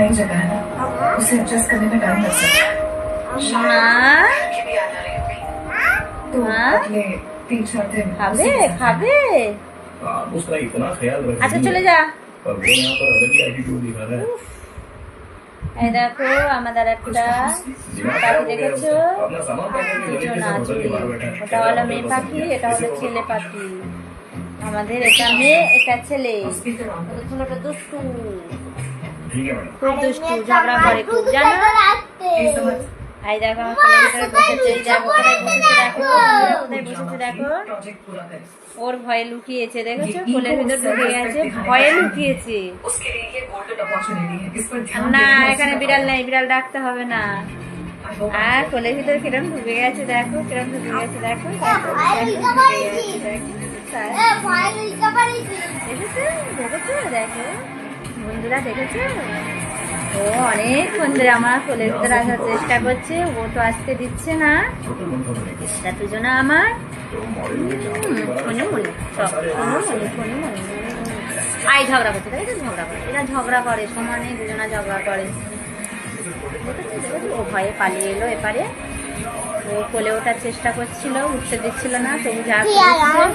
नई जगह है ना, उसे एडजस्ट करने में टाइम लग सकता है। लड़की भी याद आ रही होगी, तो अगले 3-4 दिन খাবে খাবে आप उसका इतना ख्याल रखेंगे আচ্ছা চলে যা। पर वो यहाँ पर अलग ही एटीट्यूड दिखा रहा है। এই দেখো আমাদের একটা दिमाग পাখি खराब हो गया দেখেছো? उसका। अपना सामान पैक करके गले के দুজন साथ আছে, होटल के बाहर बैठा है। ওটা হলো মেয়ে পাখি, এটা হলো ছেলে পাখি। আমাদের এটা মেয়ে, এটা ছেলে। स्पीकर ऑन ওদের ছেলেটা দুষ্টু, ठीक है मैडम। খুব দুষ্টু, ঝগড়া করে খুব, জানো? प्लीज समझ এই দেখো আমার কোলের ভিতরে বসেছে, এই দেখো কোথায় বসেছে, দেখো কোথায় বসেছে, দেখো प्रोजेक्ट पूरा करे, ওর ভয়ে লুকিয়েছে, দেখেছো কোলের ভিতর ঢুকে গেছে, ভয়ে লুকিয়েছে। उसके लिए ये गोल्डन अपॉर्चुनिटी है, इस पर ध्यान না देना এখানে उसका বিড়াল काम है। নেই, বিড়াল ডাকতে হবে না। I hope আর কোলের ভিতরে কিরম ঢুকে গেছে, দেখো কিরম ঢুকে গেছে, দেখো দেখো, দেখো, ঢুকে গেছে, দেখো। দেখেছো দেখেছো দেখো বন্ধুরা, দেখেছো ও অনেকক্ষণ ধরে আমার কোলের ভিতরে আসার চেষ্টা করছে, ও তো আসতে দিচ্ছে না। छोटे मन का बनेगा। এটা দুজনে আমার तो मॉडल में जहाँ पर बड़ा ফোনে মনে সব ফোনে মনে আই ঝগড়া করছে, দেখেছো ঝগড়া করে, এরা ঝগড়া করে সমানে, দুজনা ঝগড়া করে। দেখেছো দেখেছো ও ভয়ে পালিয়ে এলো এপারে, ও কোলে ওঠার চেষ্টা করছিল, উঠতে দিচ্ছিল না, তবু যা করেছে।